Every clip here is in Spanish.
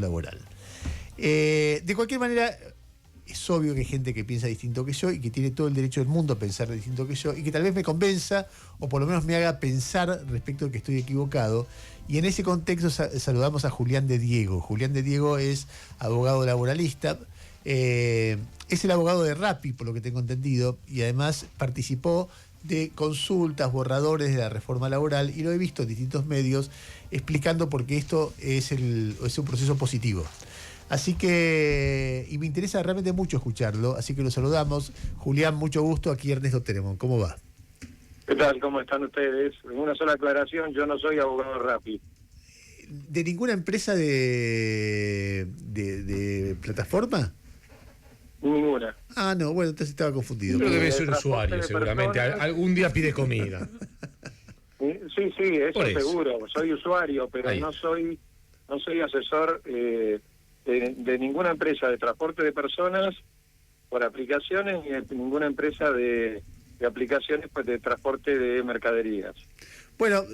laboral. De cualquier manera, es obvio que hay gente que piensa distinto que yo y que tiene todo el derecho del mundo a pensar distinto que yo y que tal vez me convenza o por lo menos me haga pensar respecto a que estoy equivocado. Y en ese contexto saludamos a Julián de Diego. Julián de Diego es abogado laboralista, es el abogado de Rappi, por lo que tengo entendido, y además participó de consultas, borradores de la reforma laboral, y lo he visto en distintos medios explicando por qué esto es un proceso positivo. Así que, y me interesa realmente mucho escucharlo, así que lo saludamos. Julián, mucho gusto, aquí Ernesto Teremón. ¿Cómo va? ¿Qué tal? ¿Cómo están ustedes? Una sola aclaración, yo no soy abogado de Rappi. ¿De ninguna empresa de plataforma? Ninguna. Ah, no, bueno, entonces estaba confundido. Pero debe de ser transporte usuario, de seguramente. personas. Algún día pide comida. Sí, eso Por eso. seguro. Soy usuario, pero Ahí. no soy asesor de ninguna empresa de transporte de personas por aplicaciones ni de ninguna empresa de aplicaciones pues, de transporte de mercaderías. Bueno,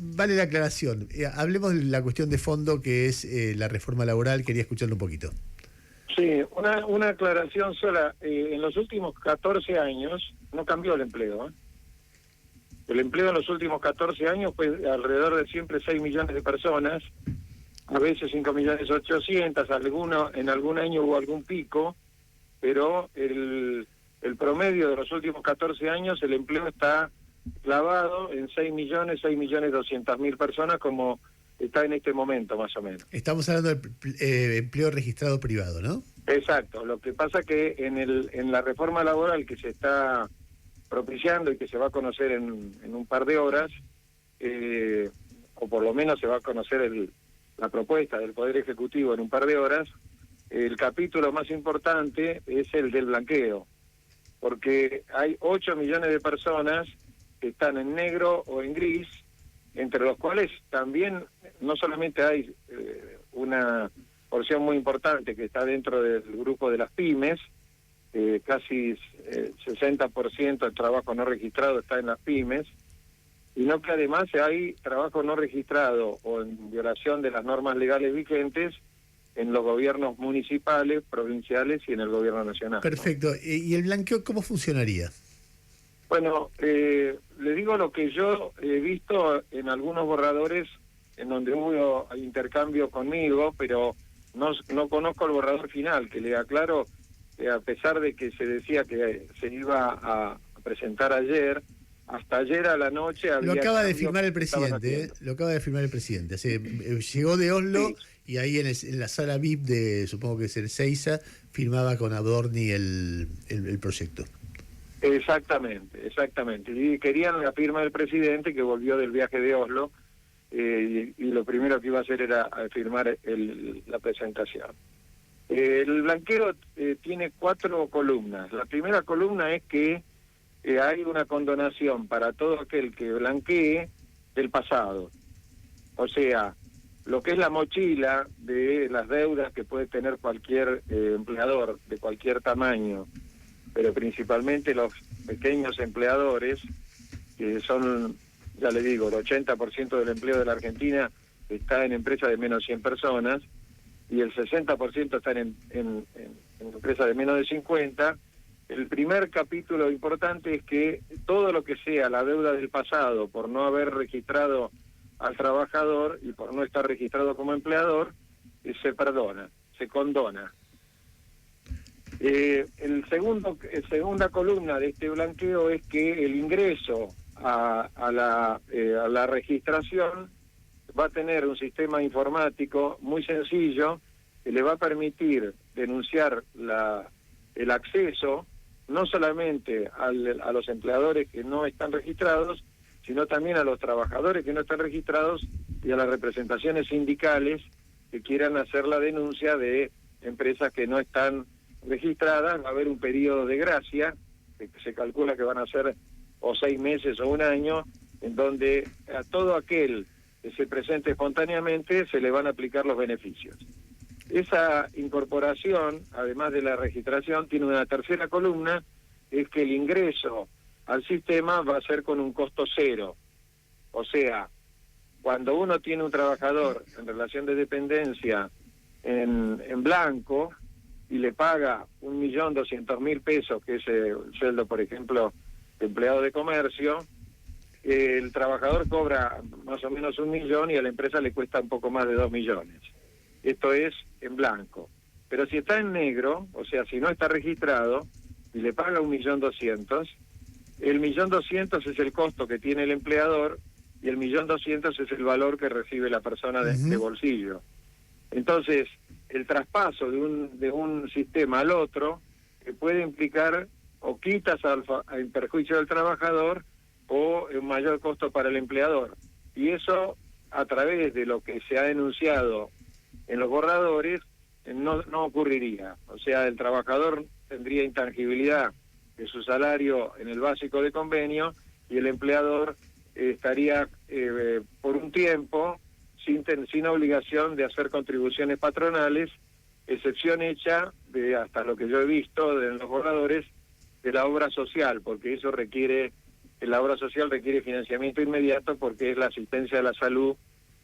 vale la aclaración. Hablemos de la cuestión de fondo que es la reforma laboral. Quería escucharlo un poquito. Sí, una aclaración sola. En los últimos 14 años no cambió el empleo. El empleo en los últimos 14 años fue alrededor de siempre 6 millones de personas, a veces 5.800.000, en algún año hubo algún pico, pero el promedio de los últimos 14 años, el empleo está clavado en 6.200.000 personas, como está en este momento, más o menos. Estamos hablando de empleo registrado privado, ¿no? Exacto. Lo que pasa que en la reforma laboral que se está propiciando y que se va a conocer en un par de horas, o por lo menos se va a conocer la propuesta del Poder Ejecutivo en un par de horas, el capítulo más importante es el del blanqueo, porque hay 8 millones de personas que están en negro o en gris, entre los cuales también no solamente hay una porción muy importante que está dentro del grupo de las pymes, casi 60% del trabajo no registrado está en las pymes, sino que además hay trabajo no registrado o en violación de las normas legales vigentes en los gobiernos municipales, provinciales y en el gobierno nacional. Perfecto. ¿Y el blanqueo cómo funcionaría? Bueno, le digo lo que yo he visto en algunos borradores en donde hubo intercambio conmigo, pero no conozco el borrador final, que le aclaro, a pesar de que se decía que se iba a presentar ayer, hasta ayer a la noche había... Lo acaba de firmar el presidente, lo acaba de firmar el presidente. Llegó de Oslo, sí, y ahí en la sala VIP de, supongo que es el Seiza, firmaba con Adorni el proyecto. Exactamente. Y querían la firma del presidente, que volvió del viaje de Oslo, y lo primero que iba a hacer era firmar la presentación. El blanqueo tiene 4 columnas. La primera columna es que hay una condonación para todo aquel que blanquee del pasado. O sea, lo que es la mochila de las deudas que puede tener cualquier empleador de cualquier tamaño, pero principalmente los pequeños empleadores, que son, ya le digo, el 80% del empleo de la Argentina está en empresas de menos de 100 personas, y el 60% están en empresas de menos de 50. El primer capítulo importante es que todo lo que sea la deuda del pasado por no haber registrado al trabajador y por no estar registrado como empleador, se perdona, se condona. Segunda columna de este blanqueo es que el ingreso a la registración va a tener un sistema informático muy sencillo que le va a permitir denunciar el acceso no solamente a los empleadores que no están registrados, sino también a los trabajadores que no están registrados y a las representaciones sindicales que quieran hacer la denuncia de empresas que no están registradas. Va a haber un periodo de gracia, que se calcula que van a ser o 6 meses o un año, en donde a todo aquel que se presente espontáneamente se le van a aplicar los beneficios. Esa incorporación, además de la registración, tiene una tercera columna, es que el ingreso al sistema va a ser con un costo cero. O sea, cuando uno tiene un trabajador en relación de dependencia en blanco y le paga 1.200.000 pesos, que es el sueldo, por ejemplo, de empleado de comercio, el trabajador cobra más o menos 1 millón y a la empresa le cuesta un poco más de 2 millones. Esto es en blanco. Pero si está en negro, o sea, si no está registrado y le paga 1.200.000, el 1.200.000 es el costo que tiene el empleador y el 1.200.000 es el valor que recibe la persona de bolsillo. Entonces, el traspaso de un sistema al otro puede implicar o quitas en perjuicio del trabajador o un mayor costo para el empleador. Y eso, a través de lo que se ha denunciado en los borradores, no ocurriría. O sea, el trabajador tendría intangibilidad de su salario en el básico de convenio y el empleador estaría por un tiempo sin obligación de hacer contribuciones patronales, excepción hecha de, hasta lo que yo he visto en los borradores, de la obra social, porque eso la obra social requiere financiamiento inmediato porque es la asistencia a la salud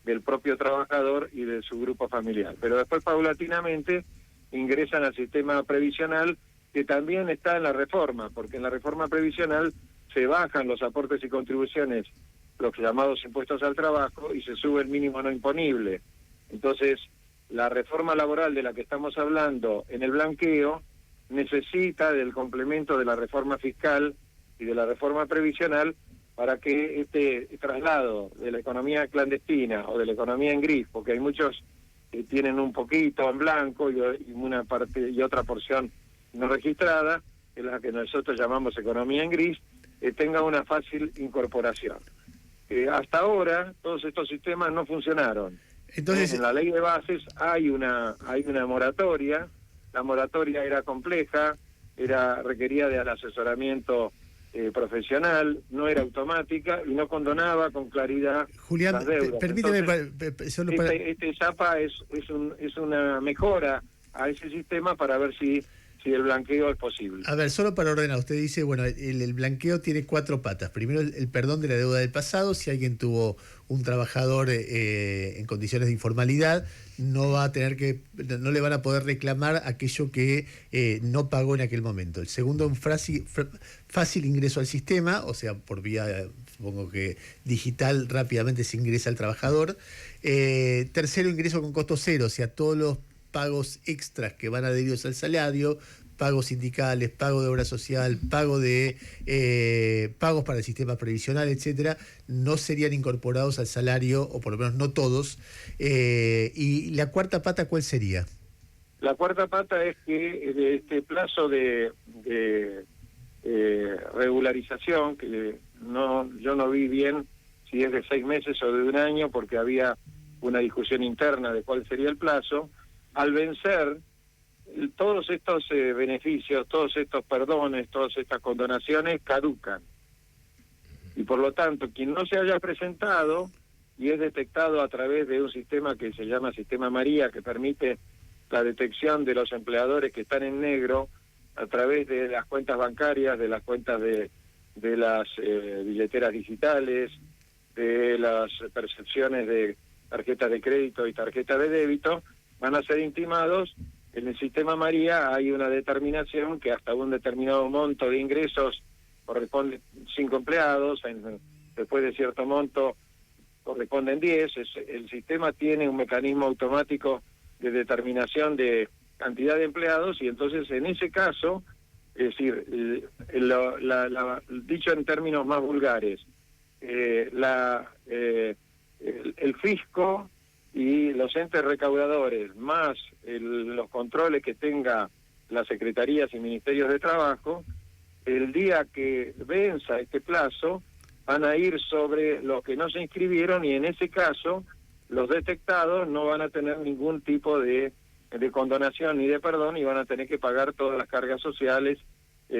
del propio trabajador y de su grupo familiar. Pero después paulatinamente ingresan al sistema previsional, que también está en la reforma, porque en la reforma previsional se bajan los aportes y contribuciones, los llamados impuestos al trabajo, y se sube el mínimo no imponible. Entonces, la reforma laboral de la que estamos hablando en el blanqueo necesita del complemento de la reforma fiscal y de la reforma previsional para que este traslado de la economía clandestina o de la economía en gris, porque hay muchos que tienen un poquito en blanco y una parte y otra porción no registrada, que es la que nosotros llamamos economía en gris, tenga una fácil incorporación. Hasta ahora todos estos sistemas no funcionaron. Entonces, en la ley de bases hay una moratoria. La moratoria era compleja, requería del asesoramiento profesional, no era automática y no condonaba con claridad Julián, las deudas. permíteme, solo para... Este ZAPA es una mejora a ese sistema para ver si el blanqueo es posible. A ver, solo para ordenar, usted dice, bueno, el blanqueo tiene 4 patas. Primero, el perdón de la deuda del pasado. Si alguien tuvo un trabajador en condiciones de informalidad, no le van a poder reclamar aquello que no pagó en aquel momento. El segundo, un fácil ingreso al sistema, o sea, por vía, supongo que digital, rápidamente se ingresa al trabajador. Tercero, ingreso con costo cero, o sea, todos los pagos extras que van adheridos al salario, pagos sindicales, pago de obra social, pagos para el sistema previsional, etcétera, no serían incorporados al salario, o por lo menos no todos. ¿Y la cuarta pata cuál sería? La cuarta pata es que este plazo de regularización, que yo no vi bien si es de 6 meses o de 1 año, porque había una discusión interna de cuál sería el plazo. Al vencer, todos estos beneficios, todos estos perdones, todas estas condonaciones caducan. Y por lo tanto, quien no se haya presentado y es detectado a través de un sistema que se llama Sistema María, que permite la detección de los empleadores que están en negro a través de las cuentas bancarias, de las cuentas de las billeteras digitales, de las percepciones de tarjetas de crédito y tarjetas de débito, van a ser intimados. En el Sistema María hay una determinación que hasta un determinado monto de ingresos corresponde 5 empleados, después de cierto monto corresponden 10. El sistema tiene un mecanismo automático de determinación de cantidad de empleados y entonces en ese caso, es decir, dicho en términos más vulgares, el fisco y los entes recaudadores, más los controles que tenga las secretarías y ministerios de trabajo, el día que venza este plazo, van a ir sobre los que no se inscribieron y en ese caso los detectados no van a tener ningún tipo de condonación ni de perdón y van a tener que pagar todas las cargas sociales,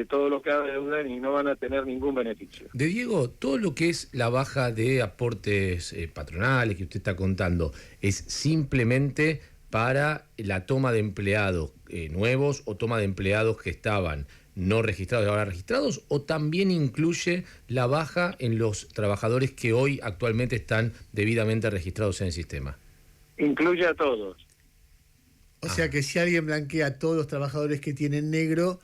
todo lo que adeudan y no van a tener ningún beneficio. De Diego, todo lo que es la baja de aportes patronales que usted está contando, ¿es simplemente para la toma de empleados nuevos o toma de empleados que estaban no registrados y ahora registrados, o también incluye la baja en los trabajadores que hoy actualmente están debidamente registrados en el sistema? Incluye a todos. O sea que si alguien blanquea a todos los trabajadores que tienen negro,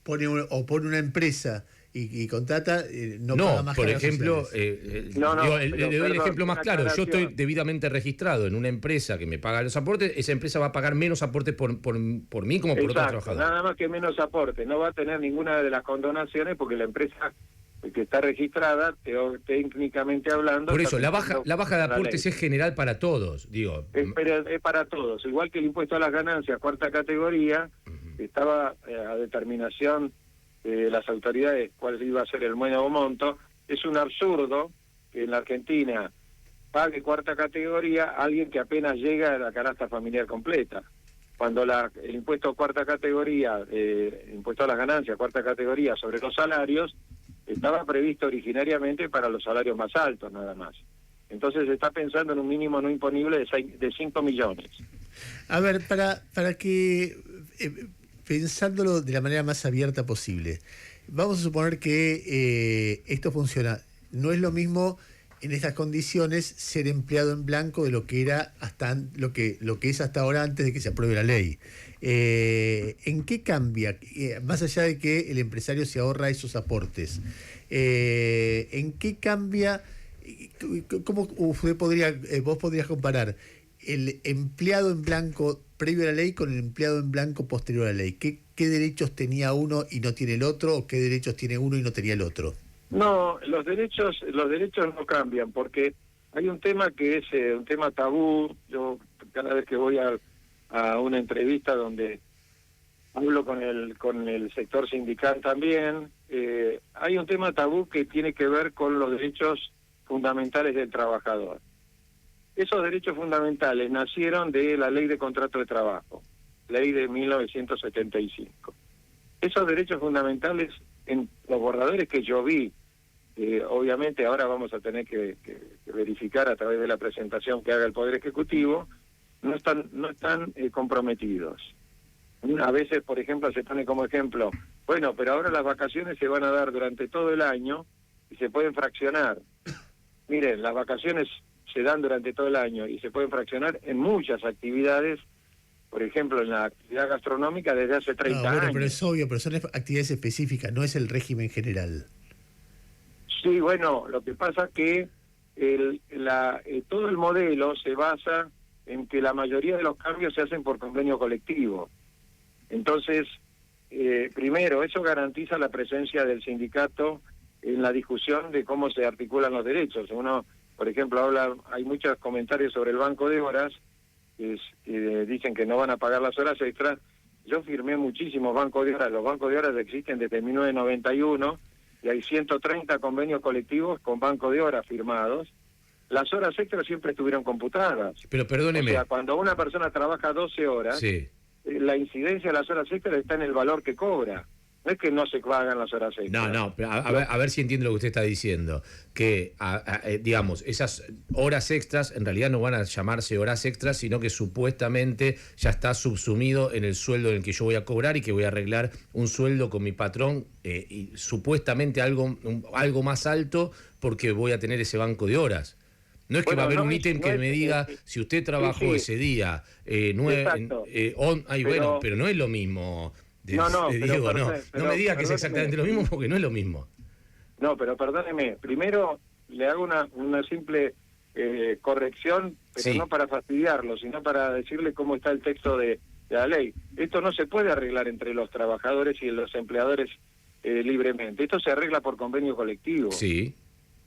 pone una empresa y contrata, no paga más por cargas ejemplo, sociales. le doy el ejemplo más una claro. Yo estoy aclaración. debidamente registrado en una empresa que me paga los aportes, esa empresa va a pagar menos aportes por mí como por otros Exacto, trabajadores. nada más que menos aporte, no va a tener ninguna de las condonaciones porque la empresa que está registrada, técnicamente hablando... Por está eso, la baja de cumpliendo la aportes ley. es general para todos, digo. Pero es para todos, igual que el impuesto a las ganancias, cuarta categoría, estaba a determinación de las autoridades cuál iba a ser el nuevo monto. Es un absurdo que en la Argentina pague cuarta categoría alguien que apenas llega a la canasta familiar completa. Cuando el impuesto a cuarta categoría, impuesto a las ganancias, cuarta categoría sobre los salarios, estaba previsto originariamente para los salarios más altos nada más. Entonces se está pensando en un mínimo no imponible de 5 millones. A ver, para que, pensándolo de la manera más abierta posible, vamos a suponer que esto funciona. No es lo mismo en estas condiciones ser empleado en blanco de lo que era lo que es hasta ahora antes de que se apruebe la ley. ¿En qué cambia? Más allá de que el empresario se ahorra esos aportes, ¿en qué cambia? ¿Cómo vos podrías comparar el empleado en blanco previo a la ley con el empleado en blanco posterior a la ley? ¿Qué derechos tenía uno y no tiene el otro? ¿O qué derechos tiene uno y no tenía el otro? No, los derechos no cambian, porque hay un tema que es un tema tabú. Yo cada vez que voy a una entrevista donde hablo con el sector sindical también, hay un tema tabú que tiene que ver con los derechos fundamentales del trabajador. Esos derechos fundamentales nacieron de la Ley de Contrato de Trabajo, ley de 1975. Esos derechos fundamentales, en los borradores que yo vi, obviamente ahora vamos a tener que verificar a través de la presentación que haga el Poder Ejecutivo, no están comprometidos. A veces, por ejemplo, se pone como ejemplo, bueno, pero ahora las vacaciones se van a dar durante todo el año y se pueden fraccionar. Miren, las vacaciones se dan durante todo el año y se pueden fraccionar en muchas actividades, por ejemplo, en la actividad gastronómica desde hace 30 años. Pero es obvio, pero son actividades específicas, no es el régimen general. Sí, bueno, lo que pasa es que todo el modelo se basa en que la mayoría de los cambios se hacen por convenio colectivo. Entonces, primero, eso garantiza la presencia del sindicato en la discusión de cómo se articulan los derechos. Uno, por ejemplo, hay muchos comentarios sobre el banco de horas, que dicen que no van a pagar las horas extras. Yo firmé muchísimos bancos de horas. Los bancos de horas existen desde 1991 y hay 130 convenios colectivos con bancos de horas firmados. Las horas extras siempre estuvieron computadas. Pero perdóneme. O sea, cuando una persona trabaja 12 horas, sí, la incidencia de las horas extras está en el valor que cobra. No es que no se pagan las horas extras. No, pero a ver si entiendo lo que usted está diciendo. Que, digamos, esas horas extras en realidad no van a llamarse horas extras, sino que supuestamente ya está subsumido en el sueldo en el que yo voy a cobrar y que voy a arreglar un sueldo con mi patrón y supuestamente algo más alto porque voy a tener ese banco de horas. No es que va a haber un ítem que me diga si usted trabajó ese día, pero no es lo mismo. No me diga que es exactamente lo mismo porque no es lo mismo. No, pero perdóneme, primero le hago una simple corrección, pero no para fastidiarlo, sino para decirle cómo está el texto de la ley. Esto no se puede arreglar entre los trabajadores y los empleadores libremente. Esto se arregla por convenio colectivo. Sí.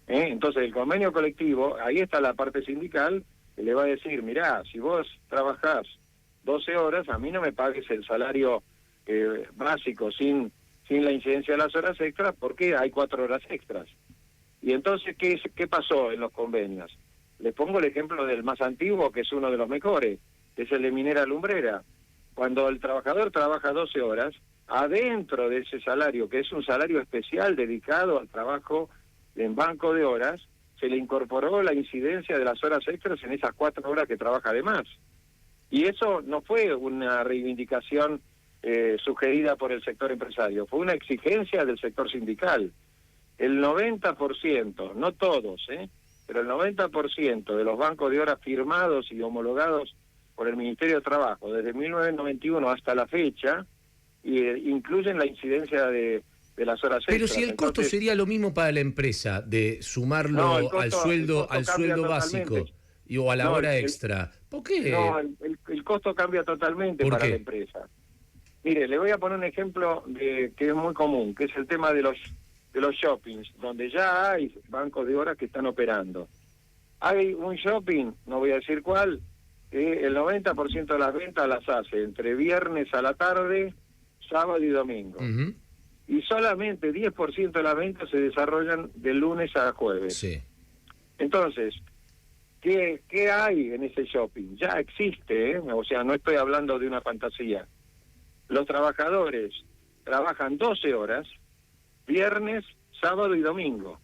Entonces, el convenio colectivo, ahí está la parte sindical, que le va a decir, mirá, si vos trabajás 12 horas, a mí no me pagues el salario básico sin la incidencia de las horas extras, porque hay 4 horas extras. Y entonces, ¿qué pasó en los convenios? Les pongo el ejemplo del más antiguo, que es uno de los mejores, que es el de minera lumbrera. Cuando el trabajador trabaja 12 horas, adentro de ese salario, que es un salario especial dedicado al trabajo en banco de horas, se le incorporó la incidencia de las horas extras en esas 4 horas que trabaja de más. Y eso no fue una reivindicación sugerida por el sector empresario, fue una exigencia del sector sindical. El 90%, no todos, pero el 90% de los bancos de horas firmados y homologados por el Ministerio de Trabajo desde 1991 hasta la fecha incluyen la incidencia de las horas extras. Pero si el costo Entonces, sería lo mismo para la empresa, de sumarlo no, el costo- al sueldo el costo cambia básico totalmente. o a la No, hora extra, ¿por qué? No, el costo cambia totalmente ¿Por para qué? la empresa. Mire, le voy a poner un ejemplo que es muy común, que es el tema de los shoppings, donde ya hay bancos de horas que están operando. Hay un shopping, no voy a decir cuál, que el 90% de las ventas las hace entre viernes a la tarde, sábado y domingo. Ujú. Y solamente 10% de las ventas se desarrollan de lunes a jueves. Sí. Entonces, ¿qué hay en ese shopping? Ya existe, ¿eh? O sea, no estoy hablando de una fantasía. Los trabajadores trabajan 12 horas, viernes, sábado y domingo.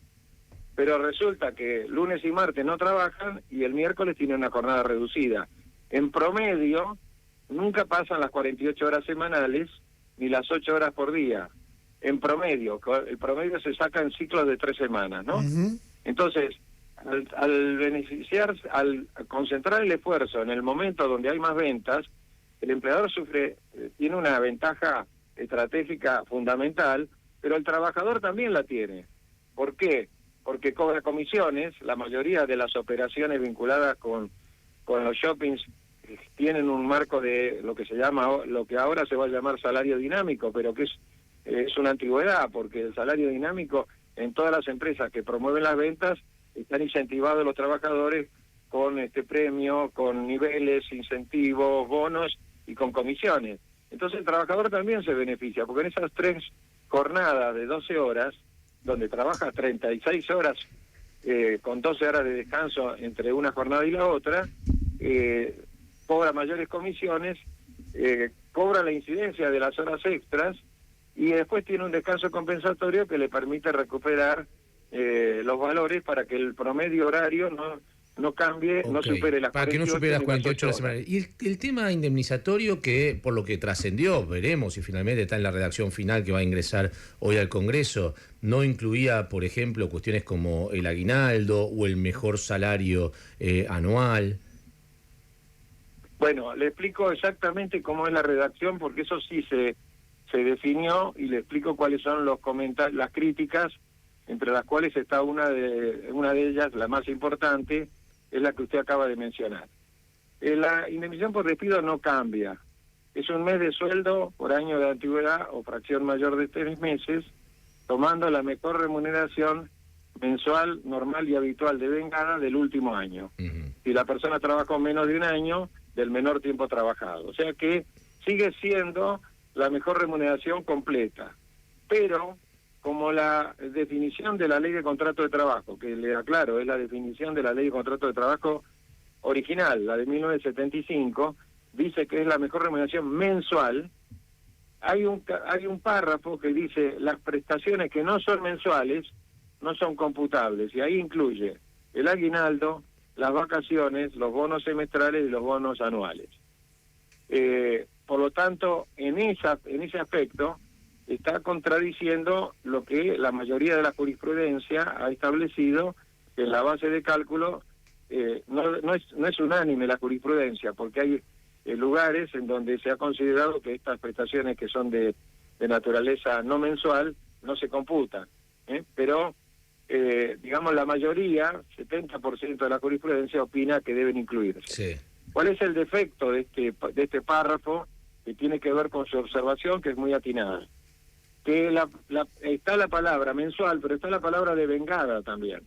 Pero resulta que lunes y martes no trabajan y el miércoles tienen una jornada reducida. En promedio, nunca pasan las 48 horas semanales ni las 8 horas por día. En promedio, el promedio se saca en ciclos de 3 semanas, ¿no? Ujú. Entonces, al beneficiarse, al concentrar el esfuerzo en el momento donde hay más ventas, el empleador tiene una ventaja estratégica fundamental, pero el trabajador también la tiene. ¿Por qué? Porque cobra comisiones. La mayoría de las operaciones vinculadas con los shoppings tienen un marco de lo que ahora se va a llamar salario dinámico, pero que es una antigüedad, porque el salario dinámico en todas las empresas que promueven las ventas están incentivados los trabajadores con premio, con niveles, incentivos, bonos y con comisiones. Entonces el trabajador también se beneficia, porque en esas 3 jornadas de 12 horas, donde trabaja 36 horas con 12 horas de descanso entre una jornada y la otra, cobra mayores comisiones, cobra la incidencia de las horas extras y después tiene un descanso compensatorio que le permite recuperar los valores para que el promedio horario no cambie, no supere las 48 para que no supere las 48 horas horas. semanales. Y el tema indemnizatorio, que por lo que trascendió, veremos si finalmente está en la redacción final que va a ingresar hoy al Congreso, no incluía, por ejemplo, cuestiones como el aguinaldo o el mejor salario anual. Bueno, le explico exactamente cómo es la redacción, porque eso sí se definió, y le explico cuáles son los comentarios, las críticas, entre las cuales está una de ellas, la más importante, es la que usted acaba de mencionar. La indemnización por despido no cambia. Es un mes de sueldo por año de antigüedad o fracción mayor de 3 meses, tomando la mejor remuneración mensual, normal y habitual de vengada del último año. Uh-huh. Si la persona trabajó menos de un año, del menor tiempo trabajado. O sea que sigue siendo la mejor remuneración completa. Pero, como la definición de la Ley de Contrato de Trabajo, que le aclaro, es la definición de la Ley de Contrato de Trabajo original, la de 1975, dice que es la mejor remuneración mensual, hay un párrafo que dice las prestaciones que no son mensuales no son computables, y ahí incluye el aguinaldo, las vacaciones, los bonos semestrales y los bonos anuales. Por lo tanto, en ese aspecto está contradiciendo lo que la mayoría de la jurisprudencia ha establecido, que en la base de cálculo no es unánime la jurisprudencia, porque hay lugares en donde se ha considerado que estas prestaciones que son de naturaleza no mensual no se computan, pero digamos la mayoría, 70% de la jurisprudencia opina que deben incluirse. Sí. ¿Cuál es el defecto de este párrafo que tiene que ver con su observación, que es muy atinada? Que está la palabra mensual, pero está la palabra devengada también,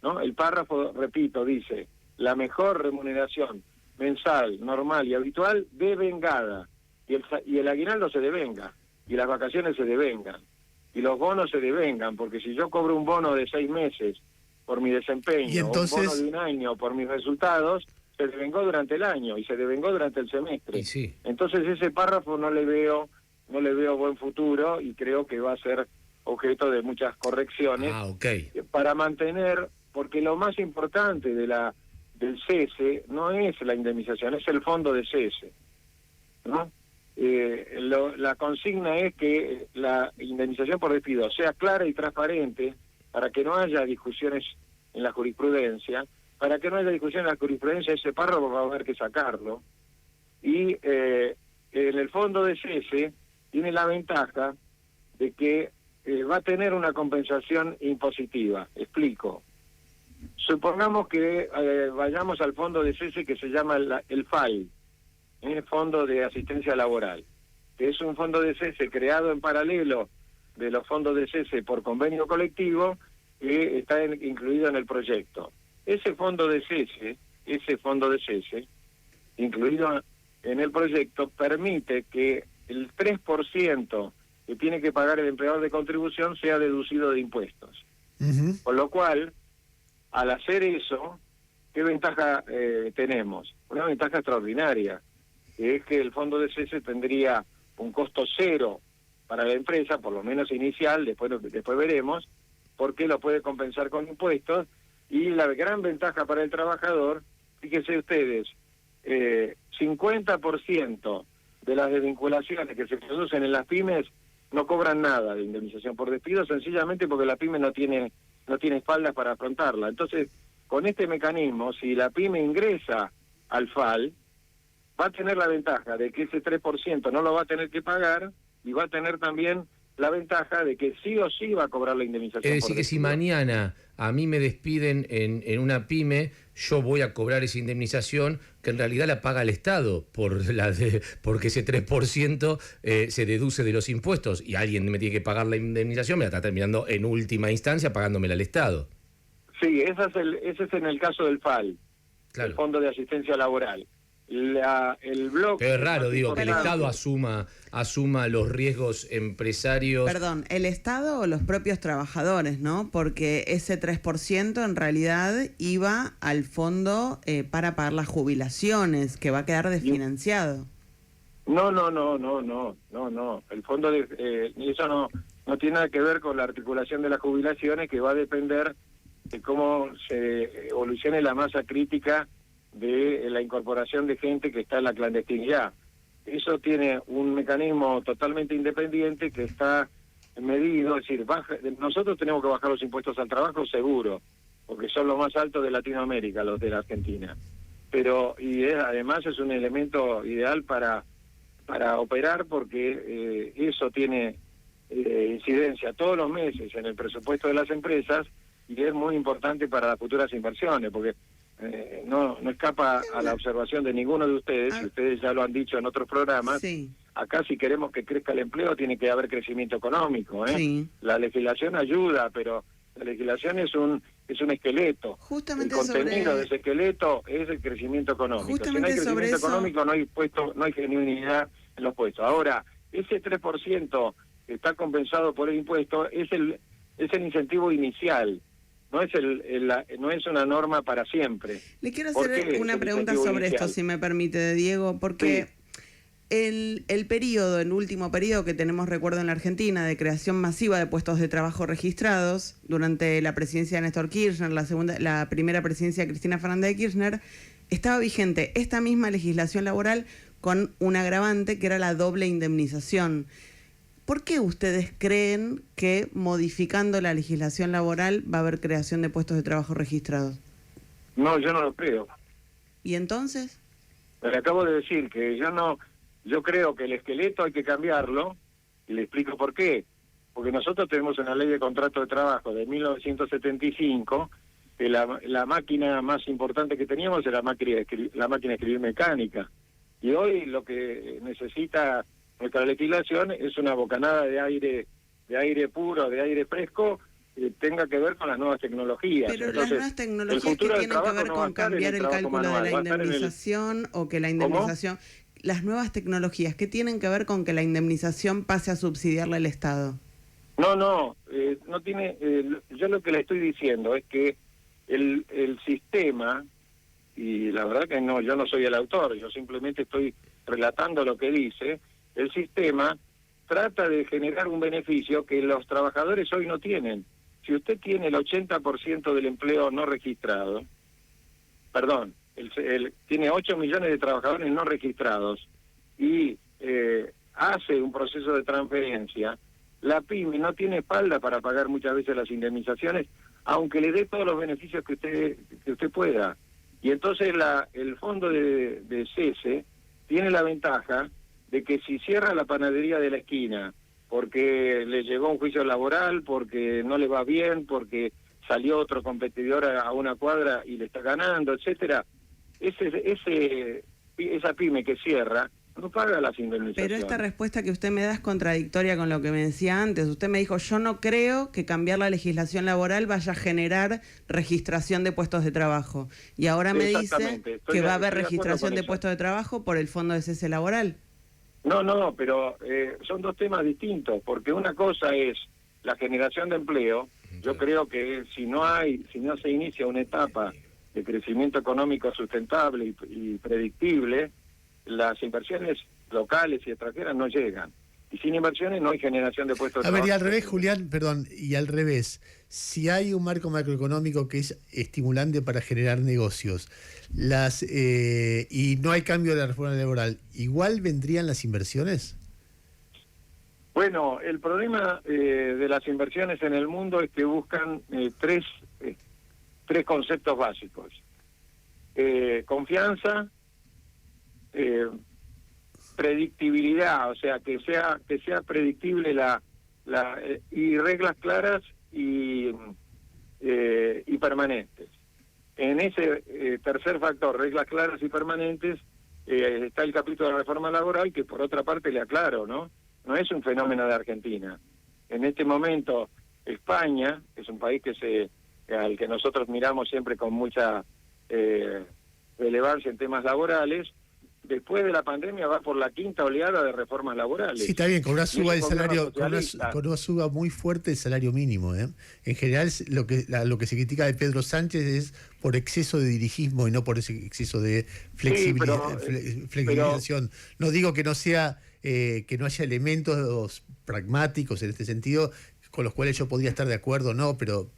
¿no? El párrafo, repito, dice la mejor remuneración mensal, normal y habitual devengada, y el aguinaldo se devenga, y las vacaciones se devengan, y los bonos se devengan, porque si yo cobro un bono de 6 meses por mi desempeño, Y entonces, o un bono de un año por mis resultados, se devengó durante el año y se devengó durante el semestre. Y sí. Entonces ese párrafo no le veo buen futuro, y creo que va a ser objeto de muchas correcciones para mantener, porque lo más importante del cese no es la indemnización, es el fondo de cese, ¿no? La consigna es que la indemnización por despido sea clara y transparente para que no haya discusiones en la jurisprudencia. Para que no haya discusión en la jurisprudencia, ese párrafo va a haber que sacarlo. Y en el fondo de cese tiene la ventaja de que va a tener una compensación impositiva. Explico. Supongamos que vayamos al fondo de cese que se llama el FAI, el Fondo de Asistencia Laboral, que es un fondo de cese creado en paralelo de los fondos de cese por convenio colectivo, que está incluido en el proyecto. Ese fondo de cese, incluido en el proyecto, permite que el 3% que tiene que pagar el empleador de contribución sea deducido de impuestos. Ujú. Con lo cual, al hacer eso, ¿qué ventaja tenemos? Una ventaja extraordinaria, que es que el fondo de cese tendría un costo cero para la empresa, por lo menos inicial, después veremos, porque lo puede compensar con impuestos, y la gran ventaja para el trabajador, fíjense ustedes, 50% de las desvinculaciones que se producen en las pymes no cobran nada de indemnización por despido, sencillamente porque la pyme no tiene espaldas para afrontarla. Entonces, con este mecanismo, si la pyme ingresa al FAL, va a tener la ventaja de que ese 3% no lo va a tener que pagar, y va a tener también la ventaja de que sí o sí va a cobrar la indemnización. Es decir, que si mañana a mí me despiden en una pyme, yo voy a cobrar esa indemnización que en realidad la paga el Estado, porque ese 3% se deduce de los impuestos, y alguien me tiene que pagar la indemnización, me la está terminando en última instancia pagándomela al Estado. Sí, ese es en el caso del FAL, Claro. el Fondo de Asistencia Laboral. El bloque... Pero es raro, digo, que el importante- Estado asuma los riesgos empresarios. Perdón, ¿el Estado o los propios trabajadores, no? Porque ese 3% en realidad iba al fondo para pagar las jubilaciones, que va a quedar desfinanciado. No. El fondo eso no tiene nada que ver con la articulación de las jubilaciones, que va a depender de cómo se evolucione la masa crítica de la incorporación de gente que está en la clandestinidad. Eso tiene un mecanismo totalmente independiente que está medido, es decir, nosotros tenemos que bajar los impuestos al trabajo seguro, porque son los más altos de Latinoamérica, los de la Argentina. Pero además es un elemento ideal para operar, porque eso tiene incidencia todos los meses en el presupuesto de las empresas, y es muy importante para las futuras inversiones, porque no escapa a la observación de ninguno de ustedes, y ustedes ya lo han dicho en otros programas. Sí. Acá, si queremos que crezca el empleo, tiene que haber crecimiento económico, ¿eh? Sí. La legislación ayuda, pero la legislación es un esqueleto. Justamente el contenido sobre- de ese esqueleto es el crecimiento económico. Justamente Si no hay sobre crecimiento eso- económico, no hay genuinidad en los puestos. Ahora, ese 3% que está compensado por el impuesto es el incentivo inicial. No es una norma para siempre. Le quiero ¿Por hacer qué una es el pregunta incentivo sobre inicial? esto, si me permite, Diego, porque el último periodo que tenemos, recuerdo, en la Argentina, de creación masiva de puestos de trabajo registrados, durante la presidencia de Néstor Kirchner, la primera presidencia de Cristina Fernández de Kirchner, estaba vigente esta misma legislación laboral con un agravante que era la doble indemnización. ¿Por qué ustedes creen que modificando la legislación laboral va a haber creación de puestos de trabajo registrados? No, yo no lo creo. ¿Y entonces? Le acabo de decir que yo creo que el esqueleto hay que cambiarlo, y le explico por qué. Porque nosotros tenemos una ley de contrato de trabajo de 1975, que la máquina más importante que teníamos era la máquina de escribir mecánica. Y hoy lo que necesita nuestra legislación es una bocanada de aire puro, de aire fresco, que tenga que ver con las nuevas tecnologías. Pero Entonces, las nuevas el tecnologías que futuro del tienen que trabajo ver no va a con estar en cambiar el trabajo cálculo de manual, la va a estar en el- indemnización o que la ¿Cómo? indemnización... Las nuevas tecnologías, ¿qué tienen que ver con que la indemnización pase a subsidiarla el Estado? No tiene... yo lo que le estoy diciendo es que el sistema, y la verdad que yo no soy el autor, yo simplemente estoy relatando lo que dice, el sistema trata de generar un beneficio que los trabajadores hoy no tienen. Si usted tiene el 80% del empleo no registrado, perdón, tiene 8 millones de trabajadores no registrados y hace un proceso de transferencia, la pyme no tiene espalda para pagar muchas veces las indemnizaciones, aunque le dé todos los beneficios que usted pueda. Y entonces el fondo de cese tiene la ventaja de que si cierra la panadería de la esquina porque le llegó un juicio laboral, porque no le va bien, porque salió otro competidor a una cuadra y le está ganando, etcétera, esa pyme que cierra no paga las indemnizaciones. Pero esta respuesta que usted me da es contradictoria con lo que me decía antes. Usted me dijo, yo no creo que cambiar la legislación laboral vaya a generar registración de puestos de trabajo. Y ahora me dice que va a haber registración de puestos de trabajo por el fondo de cese laboral. No, pero son dos temas distintos, porque una cosa es la generación de empleo. Yo creo que si no se inicia una etapa de crecimiento económico sustentable y predictible, las inversiones locales y extranjeras no llegan. Y sin inversiones no hay generación de puestos de trabajo. A ver, y al revés, Julián, perdón, y al revés, si hay un marco macroeconómico que es estimulante para generar negocios, y no hay cambio de la reforma laboral, ¿igual vendrían las inversiones? Bueno, el problema de las inversiones en el mundo es que buscan tres conceptos básicos. Confianza, predictibilidad, o sea, que sea predictible y reglas claras y permanentes. En ese tercer factor, reglas claras y permanentes, está el capítulo de la reforma laboral, que por otra parte le aclaro, ¿no? No es un fenómeno de Argentina. En este momento, España, que es un país al que nosotros miramos siempre con mucha relevancia en temas laborales, después de la pandemia va por la quinta oleada de reformas laborales. Sí, está bien, con una suba del salario, con una suba muy fuerte del salario mínimo. En general, lo que se critica de Pedro Sánchez es por exceso de dirigismo y no por ese exceso de flexibilización. No digo que no sea que no haya elementos pragmáticos en este sentido con los cuales yo podría estar de acuerdo, no, pero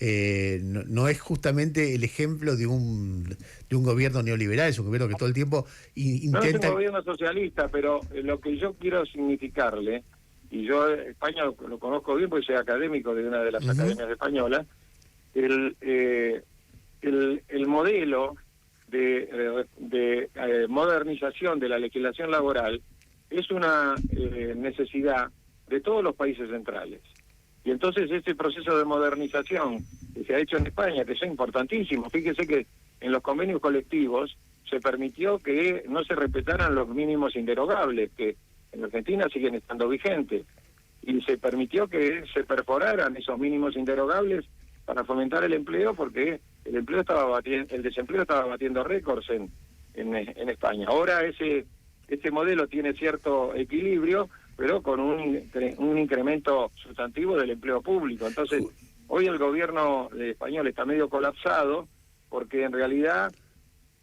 no es justamente el ejemplo de un gobierno neoliberal, es un gobierno que todo el tiempo intenta... No es un gobierno socialista, pero lo que yo quiero significarle, y yo España lo conozco bien porque soy académico de una de las academias españolas, el modelo de modernización de la legislación laboral es una necesidad de todos los países centrales. Y entonces este proceso de modernización que se ha hecho en España, que es importantísimo, fíjese que en los convenios colectivos se permitió que no se respetaran los mínimos inderogables, que en Argentina siguen estando vigentes, y se permitió que se perforaran esos mínimos inderogables para fomentar el empleo, porque el desempleo estaba batiendo récords en España. Ahora ese modelo tiene cierto equilibrio, pero con un incremento sustantivo del empleo público. Entonces, hoy el gobierno español está medio colapsado, porque en realidad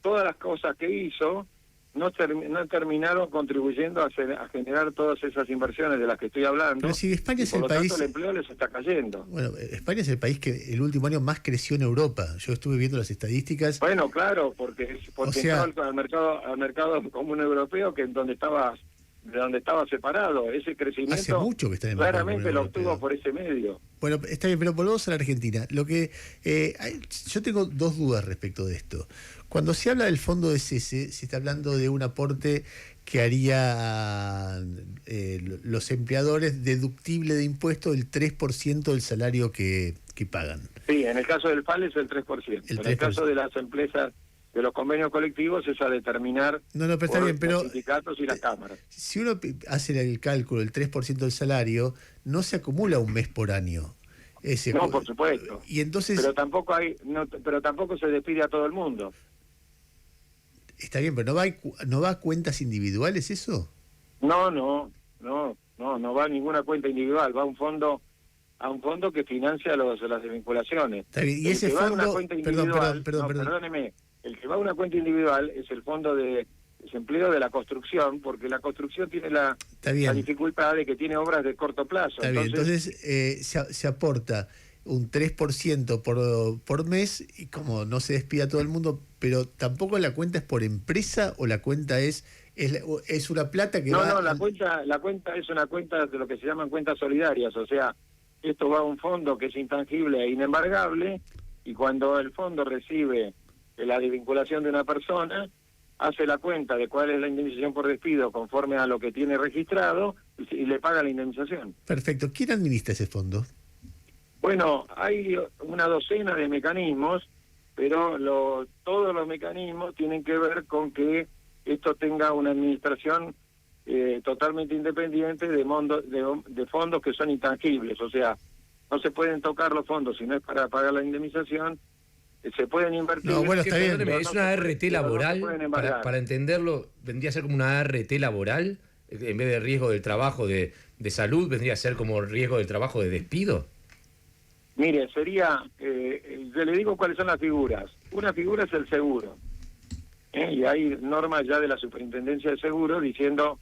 todas las cosas que hizo no terminaron contribuyendo a generar todas esas inversiones de las que estoy hablando. Pero si España es el país... Por lo tanto, el empleo les está cayendo. Bueno, España es el país que el último año más creció en Europa. Yo estuve viendo las estadísticas. Bueno, claro, porque entró al mercado común europeo, que donde estaba separado. Ese crecimiento hace mucho que está en el claramente lo obtuvo por ese medio. Bueno, está bien, pero volvamos a la Argentina. Yo tengo dos dudas respecto de esto. Cuando se habla del fondo de cese, se está hablando de un aporte que haría los empleadores deductible de impuestos del 3% del salario que pagan. Sí, en el caso del FAL es el 3%. En el caso de las empresas, de los convenios colectivos, es a determinar pero está bien, pero los sindicatos y las cámaras. Si uno hace el cálculo del 3% del salario, no se acumula un mes por año. No, por supuesto. Y entonces, pero tampoco se despide a todo el mundo. Está bien, pero ¿no va a cuentas individuales eso? No va a ninguna cuenta individual, va a un fondo que financia las desvinculaciones. Está bien, y ese fondo, perdóneme, el que va a una cuenta individual es el fondo de desempleo de la construcción, porque la construcción tiene la dificultad de que tiene obras de corto plazo. Entonces se aporta un 3% por mes, y como no se despide a todo el mundo, pero tampoco la cuenta es por empresa, o la cuenta es una plata que la cuenta es una cuenta de lo que se llaman cuentas solidarias, o sea, esto va a un fondo que es intangible e inembargable, y cuando el fondo recibe la desvinculación de una persona, hace la cuenta de cuál es la indemnización por despido conforme a lo que tiene registrado y le paga la indemnización. Perfecto. ¿Quién administra ese fondo? Bueno, hay una docena de mecanismos, pero todos los mecanismos tienen que ver con que esto tenga una administración totalmente independiente de fondos que son intangibles. O sea, no se pueden tocar los fondos si no es para pagar la indemnización. Se pueden invertir. No, bueno, está bien. Perdóneme, ¿es una ART laboral? Para entenderlo, ¿vendría a ser como una ART laboral? En vez de riesgo del trabajo de salud, ¿vendría a ser como riesgo del trabajo de despido? Mire, sería, yo le digo cuáles son las figuras. Una figura es el seguro. Y hay normas ya de la Superintendencia de Seguros diciendo,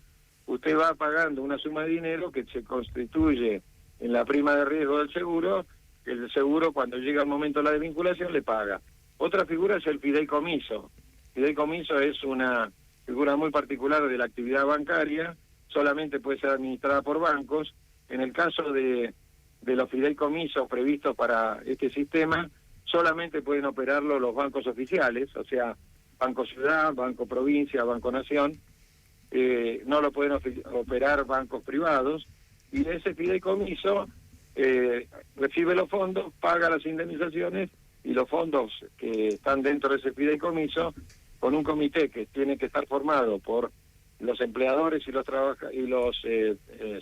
usted va pagando una suma de dinero que se constituye en la prima de riesgo del seguro, que el seguro cuando llega el momento de la desvinculación le paga. Otra figura es el fideicomiso. Fideicomiso es una figura muy particular de la actividad bancaria, solamente puede ser administrada por bancos. En el caso de los fideicomisos previstos para este sistema, solamente pueden operarlo los bancos oficiales, o sea, Banco Ciudad, Banco Provincia, Banco Nación, no lo pueden operar bancos privados, y ese fideicomiso recibe los fondos, paga las indemnizaciones, y los fondos que están dentro de ese fideicomiso, con un comité que tiene que estar formado por los empleadores y los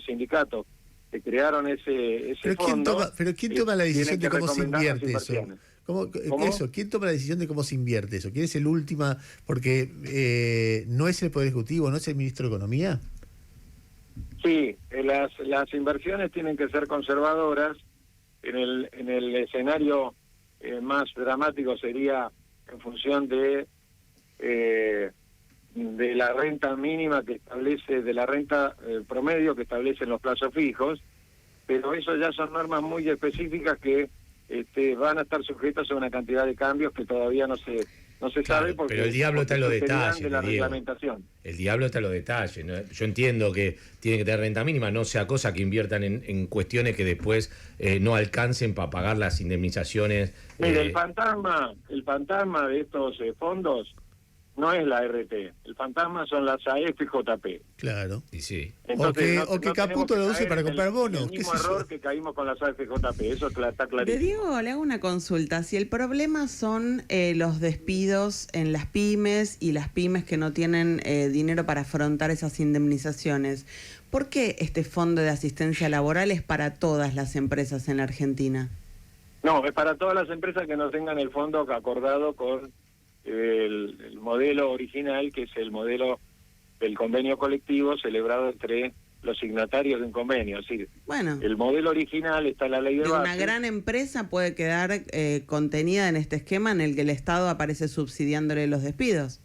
sindicatos que crearon ese fondo. ¿Quién toma la decisión de cómo se invierte eso? ¿Cómo? ¿Quién toma la decisión de cómo se invierte eso? ¿Quién es el último? Porque no es el Poder Ejecutivo, no es el Ministro de Economía. Sí, las inversiones tienen que ser conservadoras. En el escenario más dramático sería en función de la renta mínima que establece, de la renta promedio que establecen los plazos fijos, pero eso ya son normas muy específicas que van a estar sujetas a una cantidad de cambios que todavía no se sabe, porque pero el diablo está en los detalles, de la reglamentación. El diablo está en los detalles, ¿no? Yo entiendo que tiene que tener renta mínima, no sea cosa que inviertan en cuestiones que después no alcancen para pagar las indemnizaciones. Mire, el fantasma de estos fondos no es la RT, el fantasma son las AFJP. Claro. Y sí. Entonces, o que Caputo lo use para comprar bonos. El mismo error que caímos con las AFJP, eso está clarísimo. De Diego, le hago una consulta. Si el problema son los despidos en las pymes y las pymes que no tienen dinero para afrontar esas indemnizaciones, ¿por qué este fondo de asistencia laboral es para todas las empresas en la Argentina? No, es para todas las empresas que no tengan el fondo acordado con el modelo original, que es el modelo del convenio colectivo celebrado entre los signatarios de un convenio. Es decir, bueno, el modelo original está en la ley de base. Una gran empresa puede quedar contenida en este esquema en el que el Estado aparece subsidiándole los despidos.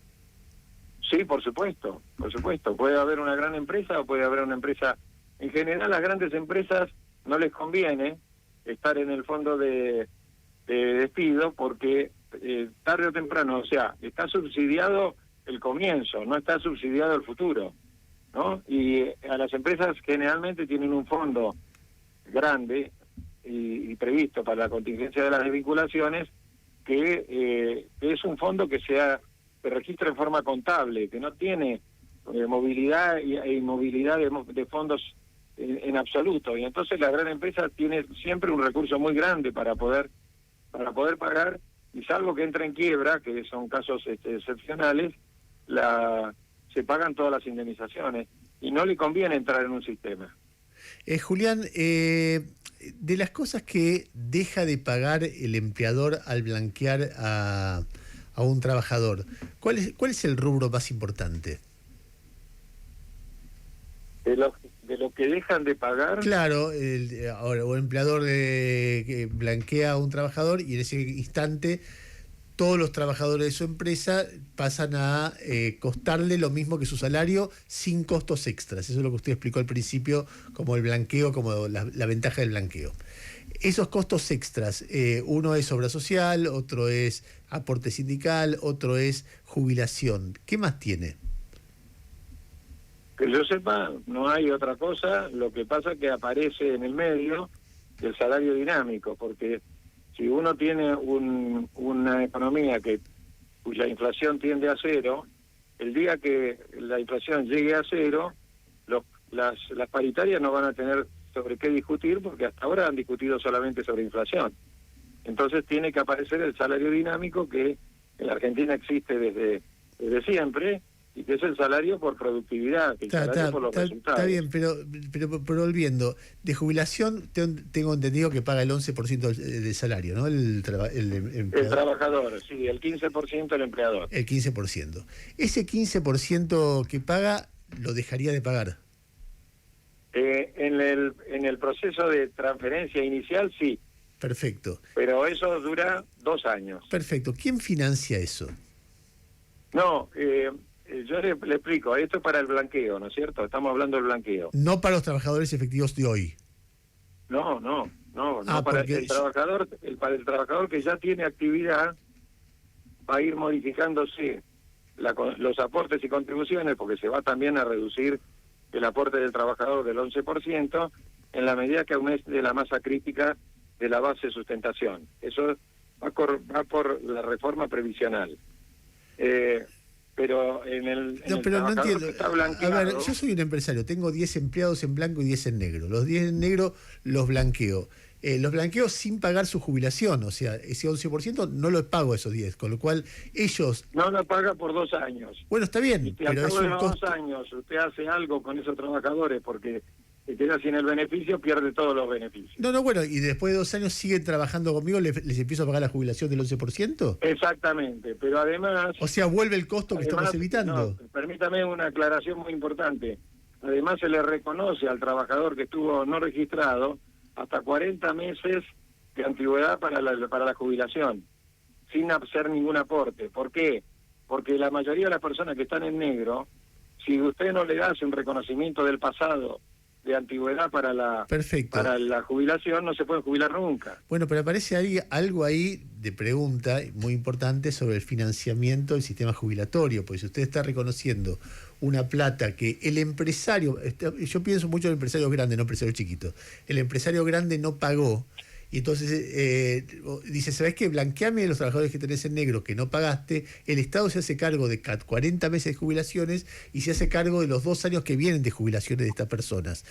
Sí, por supuesto. Puede haber una gran empresa o puede haber una empresa. En general, las grandes empresas no les conviene estar en el fondo de despido porque tarde o temprano, o sea, está subsidiado el comienzo, no está subsidiado el futuro, ¿no? Y a las empresas generalmente tienen un fondo grande y previsto para la contingencia de las desvinculaciones, que es un fondo que se registra en forma contable, que no tiene movilidad e inmovilidad de fondos en absoluto, y entonces la gran empresa tiene siempre un recurso muy grande para poder pagar, y salvo que entre en quiebra, que son casos excepcionales, se pagan todas las indemnizaciones y no le conviene entrar en un sistema. Julián, de las cosas que deja de pagar el empleador al blanquear a un trabajador, ¿cuál es el rubro más importante? De lo que dejan de pagar. Claro, ahora un empleador que blanquea a un trabajador y en ese instante todos los trabajadores de su empresa pasan a costarle lo mismo que su salario sin costos extras. Eso es lo que usted explicó al principio como el blanqueo, como la ventaja del blanqueo. Esos costos extras, uno es obra social, otro es aporte sindical, otro es jubilación. ¿Qué más tiene? Que yo sepa, no hay otra cosa. Lo que pasa es que aparece en el medio del salario dinámico, porque si uno tiene una economía cuya inflación tiende a cero, el día que la inflación llegue a cero, las paritarias no van a tener sobre qué discutir, porque hasta ahora han discutido solamente sobre inflación. Entonces tiene que aparecer el salario dinámico, que en la Argentina existe desde siempre, y que es el salario por productividad, el salario por los resultados. Está bien, pero volviendo, de jubilación tengo entendido que paga el 11% del salario, ¿no? El trabajador, sí, el 15% el empleador. El 15%. Ese 15% que paga, ¿lo dejaría de pagar? En el proceso de transferencia inicial, sí. Perfecto. Pero eso dura 2 años. Perfecto. ¿Quién financia eso? No, yo le explico, esto es para el blanqueo, ¿no es cierto? Estamos hablando del blanqueo. No para los trabajadores efectivos de hoy. No, para el trabajador, para el trabajador que ya tiene actividad, va a ir modificándose los aportes y contribuciones, porque se va también a reducir el aporte del trabajador del 11%, en la medida que aumente la masa crítica de la base de sustentación. Eso va por la reforma previsional. Pero pero no entiendo. Que está blanqueado, a ver, yo soy un empresario, tengo 10 empleados en blanco y 10 en negro. Los 10 en negro los blanqueo. Los blanqueo sin pagar su jubilación, o sea, ese 11% no lo pago a esos 10, con lo cual ellos... No lo paga por 2 años. Bueno, está bien, pero es un costo. De los 2 años usted hace algo con esos trabajadores porque se queda sin el beneficio, pierde todos los beneficios. No, bueno, y después de 2 años siguen trabajando conmigo, ¿les empiezo a pagar la jubilación del 11%? Exactamente, pero además... O sea, vuelve el costo que estamos evitando. No, permítame una aclaración muy importante. Además se le reconoce al trabajador que estuvo no registrado hasta 40 meses de antigüedad para la jubilación, sin hacer ningún aporte. ¿Por qué? Porque la mayoría de las personas que están en negro, si usted no le hace un reconocimiento del pasado de antigüedad para la jubilación, no se pueden jubilar nunca. Bueno, pero aparece algo ahí de pregunta muy importante sobre el financiamiento del sistema jubilatorio, porque si usted está reconociendo una plata que el empresario, yo pienso mucho en empresarios grandes, no empresarios chiquitos, el empresario grande no pagó, y entonces dice, ¿sabés qué? Blanqueame a los trabajadores que tenés en negro que no pagaste, el Estado se hace cargo de 40 meses de jubilaciones y se hace cargo de los 2 años que vienen de jubilaciones de estas personas.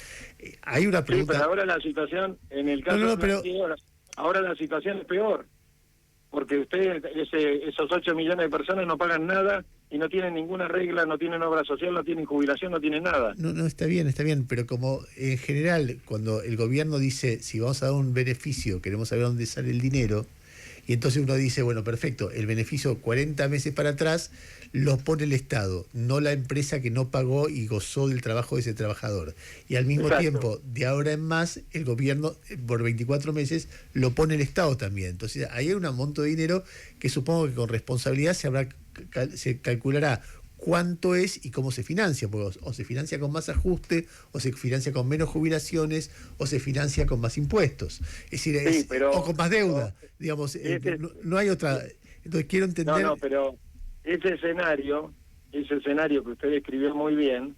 Hay una pregunta... Sí, pero ahora la situación, en el caso ahora la situación es peor, porque esos 8 millones de personas no pagan nada y no tienen ninguna regla, no tienen obra social, no tienen jubilación, no tienen nada. No, está bien, pero como en general, cuando el gobierno dice, si vamos a dar un beneficio, queremos saber dónde sale el dinero, y entonces uno dice, bueno, perfecto, el beneficio 40 meses para atrás lo pone el Estado, no la empresa que no pagó y gozó del trabajo de ese trabajador. Y al mismo tiempo, de ahora en más, el gobierno por 24 meses lo pone el Estado también. Entonces ahí hay un monto de dinero que supongo que con responsabilidad se calculará cuánto es y cómo se financia, porque o se financia con más ajuste, o se financia con menos jubilaciones, o se financia con más impuestos. Es decir, o con más deuda. Digamos, no hay otra. Entonces quiero entender... No, pero ese escenario que usted describió muy bien,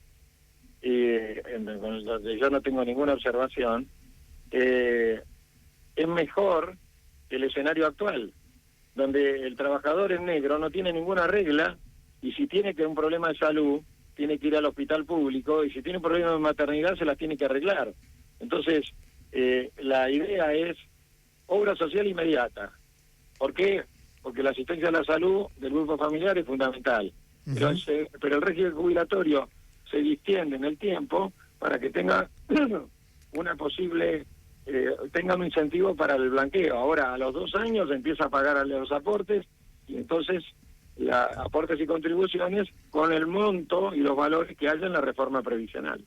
donde yo no tengo ninguna observación, es mejor que el escenario actual, donde el trabajador en negro no tiene ninguna regla, y si tiene un problema de salud, tiene que ir al hospital público, y si tiene un problema de maternidad, se las tiene que arreglar. Entonces, la idea es obra social inmediata. ¿Por qué? Porque la asistencia a la salud del grupo familiar es fundamental. Pero el régimen jubilatorio se distiende en el tiempo para que tenga una posible... tenga un incentivo para el blanqueo. Ahora, a los 2 años empieza a pagar los aportes, y entonces aportes y contribuciones con el monto y los valores que haya en la reforma previsional.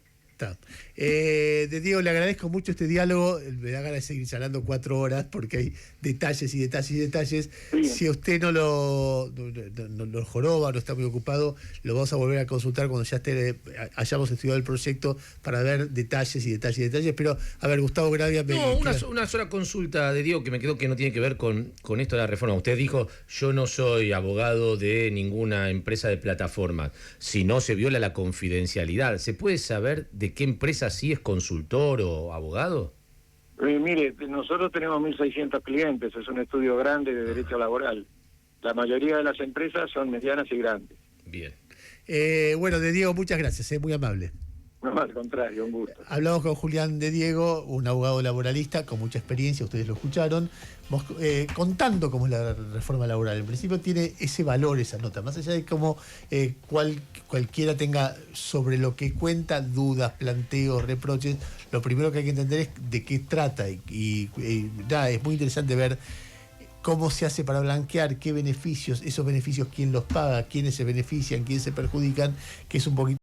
Diego, le agradezco mucho este diálogo, me da ganas de seguir charlando 4 horas porque hay detalles y detalles y detalles. Sí. Si usted no lo joroba, no está muy ocupado, lo vamos a volver a consultar cuando ya hayamos estudiado el proyecto para ver detalles y detalles y detalles. Pero, a ver, Gustavo Gravia... Una sola consulta de Diego que me quedó que no tiene que ver con esto de la reforma. Usted dijo, yo no soy abogado de ninguna empresa de plataformas. Si no se viola la confidencialidad, ¿se puede saber de qué empresa sí es consultor o abogado? Mire, nosotros tenemos 1.600 clientes, es un estudio grande de derecho laboral. La mayoría de las empresas son medianas y grandes. Bien. Bueno, de Diego, muchas gracias, muy amable. No, al contrario, un gusto. Hablamos con Julián de Diego, un abogado laboralista con mucha experiencia, ustedes lo escucharon, contando cómo es la reforma laboral. En principio tiene ese valor esa nota, más allá de cómo cualquiera tenga sobre lo que cuenta dudas, planteos, reproches, lo primero que hay que entender es de qué trata y nada, es muy interesante ver cómo se hace para blanquear, qué beneficios, esos beneficios, quién los paga, quiénes se benefician, quiénes se perjudican, que es un poquito